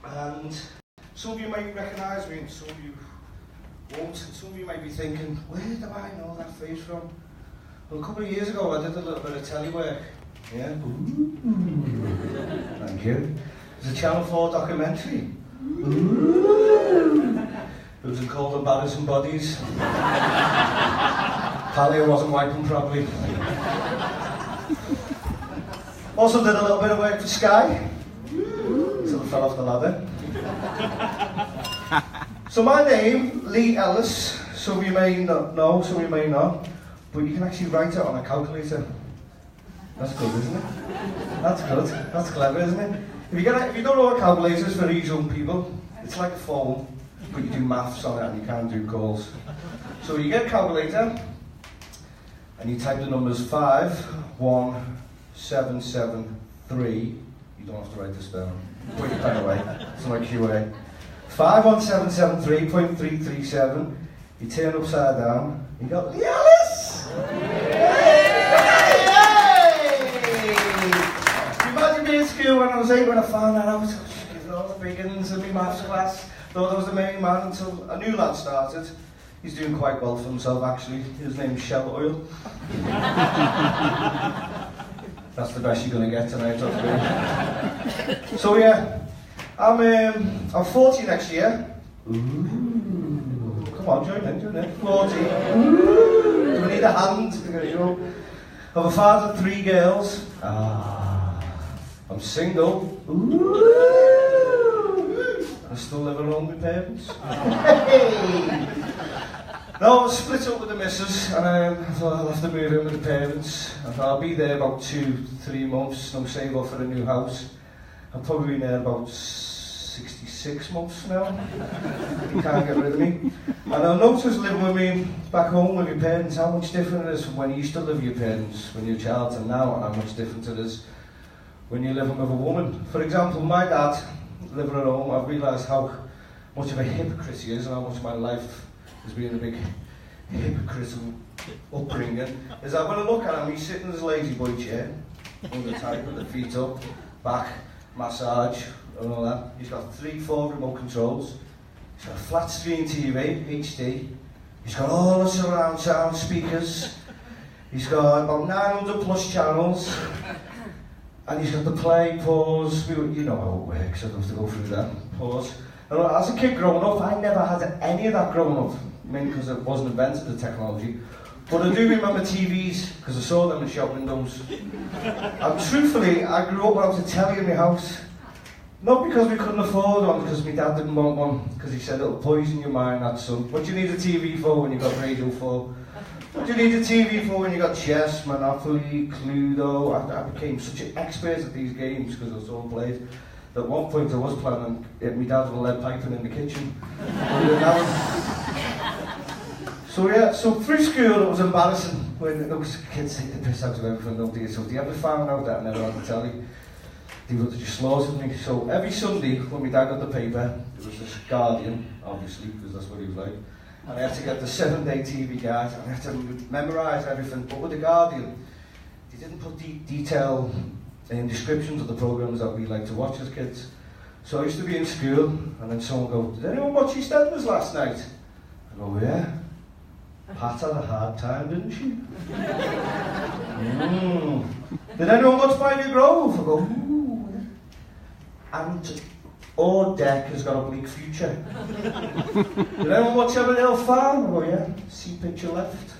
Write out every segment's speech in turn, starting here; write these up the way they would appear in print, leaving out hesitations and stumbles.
And some of you may recognise me and some of you won't. And some of you may be thinking, where do I know that face from? Well, a couple of years ago I did a little bit of telly work. Yeah? Ooh. Thank you. It was a Channel 4 documentary. Ooh. It was called Embarrassing Bodies. Apparently I wasn't wiping properly. Also did a little bit of work for Sky. Sort of fell off the ladder. So my name, Lee Ellis, some of you may not know, some of you may not, but you can actually write it on a calculator. That's good, isn't it? That's good. That's clever, isn't it? If you don't know what a calculator is for these young people, it's like a phone, but you do maths on it and you can't do calls. So you get a calculator, and you type the numbers 51773. You don't have to write this down. Put your pen away. It's like QA. 51773.337. You turn upside down. You go, Lee Ellis! You imagine me in school when I was 8 when I found that out. Giving all the big uns in my maths class. Thought I was the main man until a new lad started. He's doing quite well for himself actually. His name's Shell Oil. That's the best you're going to get tonight, So yeah, I'm 40 next year. Ooh. Come on, join in. 40. Ooh. Do we need a hand? There you go. I'm a father of 3 girls. I'm single. Ooh. I still live alone with my parents. No, I was split up with the missus, and I thought I'll have to move in with the parents. I thought I'll be there about 2-3 months, and I'll save up for a new house. I've probably been there about 66 months now. You can't get rid of me. And I noticed living with me back home with your parents, how much different it is from when you used to live with your parents when you were a child to now, and how much different it is when you're living with a woman. For example, my dad, living at home, I've realised how much of a hypocrite he is and how much my life has been a big hypocritical upbringing. Is that when I look at him, he's sitting in his lazy boy chair, under tight with the feet up, back, massage, and all that. He's got 3-4 remote controls. He's got a flat screen TV, HD. He's got all the surround sound speakers. He's got about 900 plus channels. And he's got the play, pause, you know how it works, I don't have to go through that, pause. And as a kid growing up, I never had any of that growing up. I mean, because it wasn't invented, the technology. But I do remember TVs, because I saw them in shop windows. And truthfully, I grew up without a telly in my house. Not because we couldn't afford one, because my dad didn't want one, because he said it'll poison your mind, that son. What do you need a TV for when you've got Radio 4? What do you need a TV for when you got chess, Monopoly, Cluedo? I became such an expert at these games because I was all played. At one point I was planning on my dad with a lead piping in the kitchen. So yeah, so through school it was embarrassing when those kids take the piss out of everything, don't they? So if they ever found out that I never had to tell you, they would have just slaughtered me. So every Sunday when my dad got the paper, there was this Guardian, obviously, because that's what he was like. And I had to get the 7-day TV guide, and I had to memorise everything. But with the Guardian, they didn't put detailed descriptions of the programmes that we like to watch as kids. So I used to be in school, and then someone would go, "Did anyone watch EastEnders last night?" I go, "Yeah. Pat had a hard time, didn't she?" "Did anyone watch Byview Grove?" I go, "Ooh. And or Deck has got a bleak future." "Did anyone watch Everdale Farm?" I go, "Yeah. See picture left."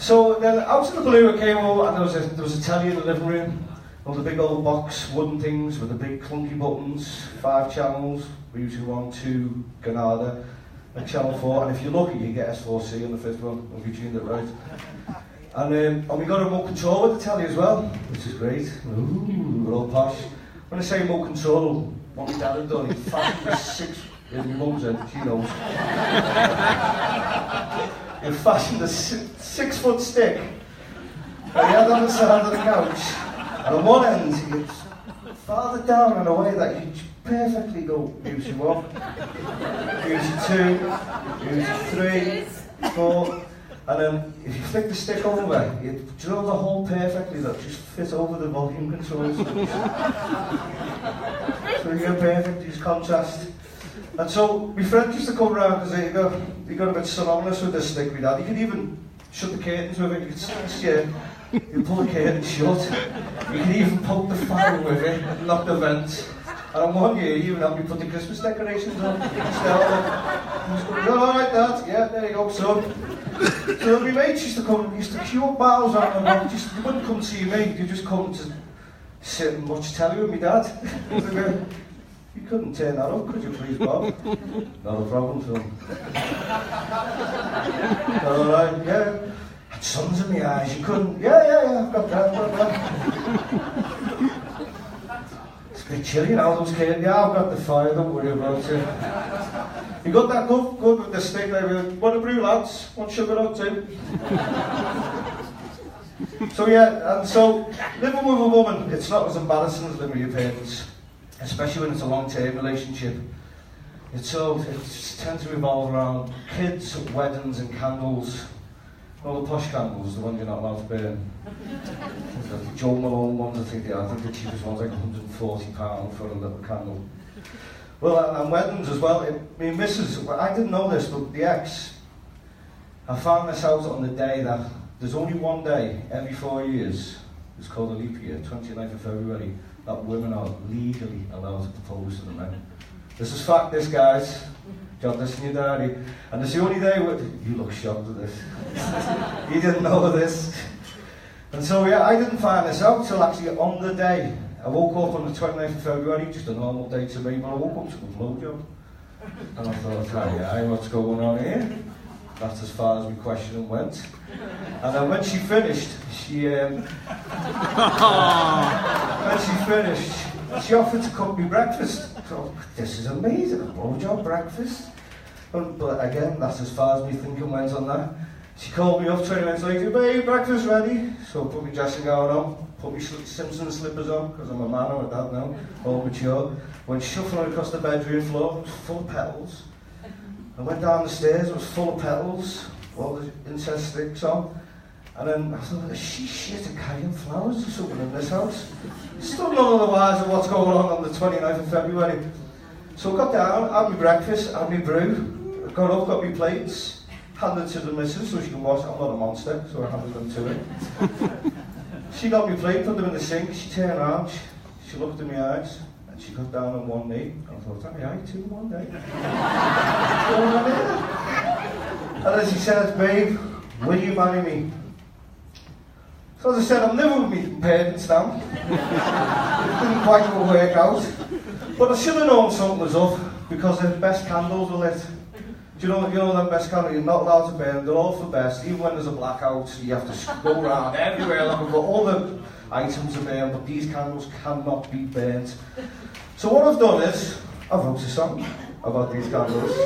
So then out of the blue I came over and there was a telly in the living room. All the big old box wooden things with the big clunky buttons, 5 channels, usually 1, 2, Granada, and Channel 4, and if you're lucky you get S4C on the 5th one, if you tuned it right. And we got a remote control with the telly as well, which is great. Ooh, we're all posh. When I say remote control, what my dad had done, he fashioned a 6... Yeah, my mum's in, she knows. He fashioned a 6-foot stick that he had on the side of the couch. And on one end, it's farther down in a way that you perfectly go music 1, music 2, music 3, 4, And then if you flick the stick over, you drill the hole perfectly that just fits over the volume controls. So you get perfect use contrast. And so my friend used to come around because he got a bit synonymous with this stick we had. You could even shut the curtains with it, you could stand here, you could pull the curtain shut, you could even poke the fire with it, knock the vent. And on one year, you even helped me put the Christmas decorations on. Alright, Dad, yeah, there you go, son. So my mates used to come, used to queue up bottles on them, and just, you wouldn't come see me, you'd just come to sit and watch telly with my dad. You couldn't turn that up, could you please, Bob? Not a problem, son. Alright, yeah. Had suns in my eyes, you couldn't, yeah, I've got that. It's a bit chilly now, those kids. Yeah, I've got the fire, don't worry about it. You got that good with the stick there. What a brew, lads. One sugar out too. So yeah, and so living with a woman, it's not as embarrassing as living with your parents, especially when it's a long-term relationship. It tends to revolve around kids, weddings, and candles. All the posh candles, the ones you're not allowed to burn. The Joe Malone ones, I think the cheapest one's like £140 for a little candle. Well, and weddings as well. My missus, I didn't know this, but the ex, I found this out on the day that there's only one day every 4 years, it's called a leap year, 29th of February, that women are legally allowed to propose to the men. This is fact, this, guys. Jot this in your diary. And it's the only day where, you look shocked at this. You didn't know this. And so yeah, I didn't find this out till actually on the day. I woke up on the 29th of February, just a normal day to me, but I woke up to a blowjob. And I thought, hey, what's going on here? That's as far as my questioning went. And then when she finished, she offered to cook me breakfast. So, this is amazing, a blowjob breakfast. But again, that's as far as my thinking went on that. She called me up 20 minutes later, babe, breakfast ready. So I put my dressing gown on, put my Simpson slippers on, because I'm a man, I'm a dad now, all mature. Went shuffling across the bedroom floor, it was full of petals. I went down the stairs, it was full of petals, all the incense sticks on. And then I thought, is she shit and carrying flowers or something in this house? Still none of the wise of what's going on the 29th of February. So I got down, had my breakfast, had my brew, I got up, got my plates, handed to the missus so she can wash it. I'm not a monster, so I handed them to her. She got my plate, put them in the sink, she turned around, she looked in my eyes, and she got down on one knee. I thought, am I too one day? What's going on here? And then she said, babe, will you marry me? So as I said, I'm living with my parents now. It didn't quite work out. But I should have known something was up, because the best candles were lit. Do you know them best candles? You're not allowed to burn, they're all for best. Even when there's a blackout, you have to go around everywhere looking for all the items to burn, but these candles cannot be burnt. So what I've done is, I've wrote a song about these candles.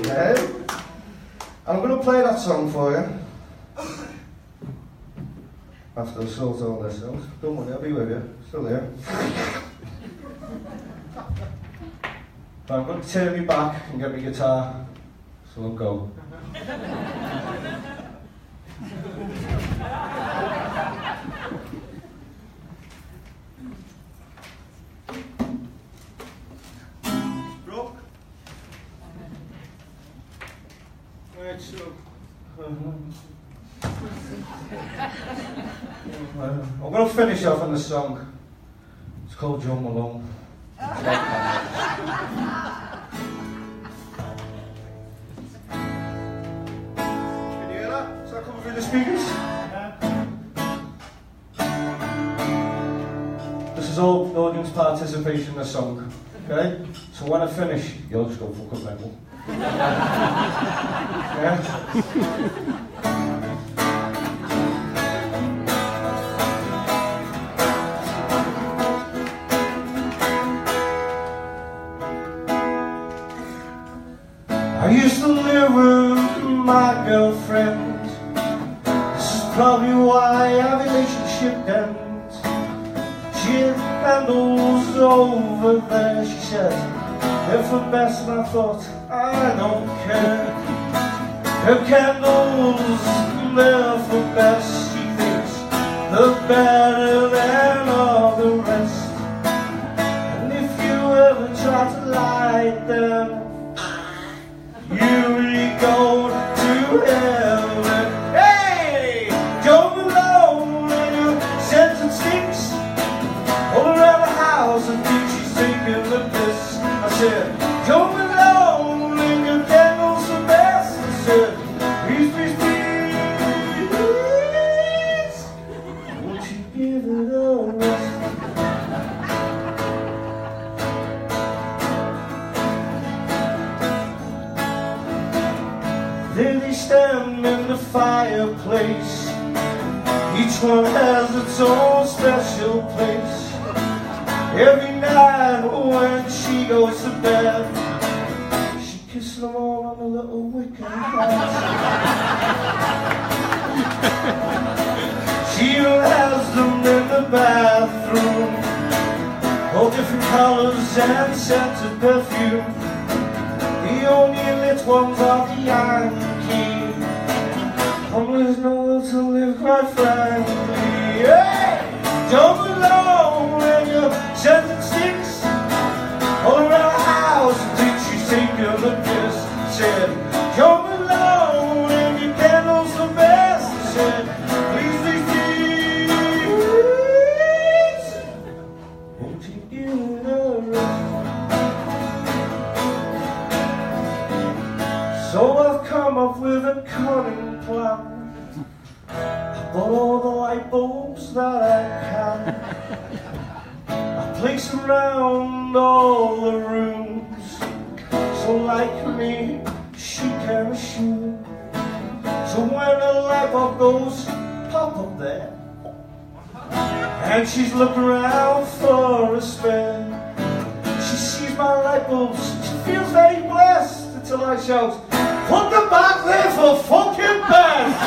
Yeah. And I'm going to play that song for you. After I sort all this out. Don't worry, I'll be with you. Still there. I'm going to turn me back and get my guitar. So we'll go. Broke. Right, so. I'm going to finish off on the song. It's called Joe Malone. Can you hear that? Is that coming through the speakers? This is all the audience participation in the song. Okay? So when I finish, you'll just go fucking mental. Yeah? I used to live with my girlfriend. This is probably why our relationship ends. She had candles over there, she said, they're for best, and I thought, I don't care. Her candles there for best. She thinks they're better than all the rest. And if you ever try to light them, you really go to heaven. Hey, Joe Malone, and your sentence stinks all around the house. I think she's taking the piss. I said, Joe Malone, and your candles are best. I said, please, please, please, won't you give it a rest? There they stand in the fireplace. Each one has its own special place. Every night when she goes to bed, she kisses them all on the little wicker head. She even has them in the bathroom, all different colors and scented perfume. The only lit ones are the Yankee. There's nowhere to live, quite frankly. Hey! Don't alone when your sentence sticks all around the house. I think she's taking the piss. Said, don't alone when your candles the best. I said, please, please, please, won't you give it a rest? So I've come up with a cunning plan. I bought all the light bulbs that I can. I place around all the rooms, so like me, she can assume. So when a light bulb goes pop up there, and she's looking around for a spare, she sees my light bulbs, she feels very blessed, until I shout, put them back there for fucking best!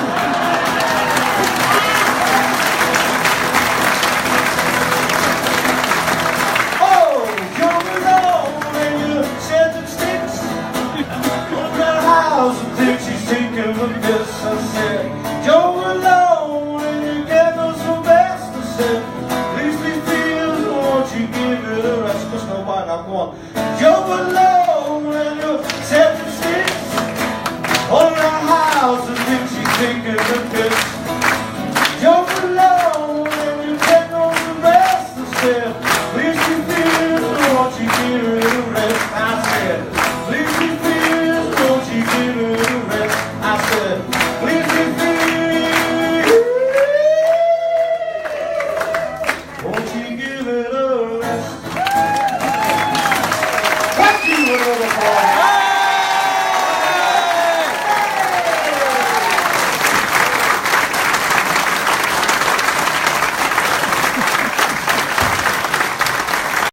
I think she's taking the piss. I said, Joe alone and your candles for best. I said, please, please, please, won't you give it a rest? Cause nobody not one. Joe alone.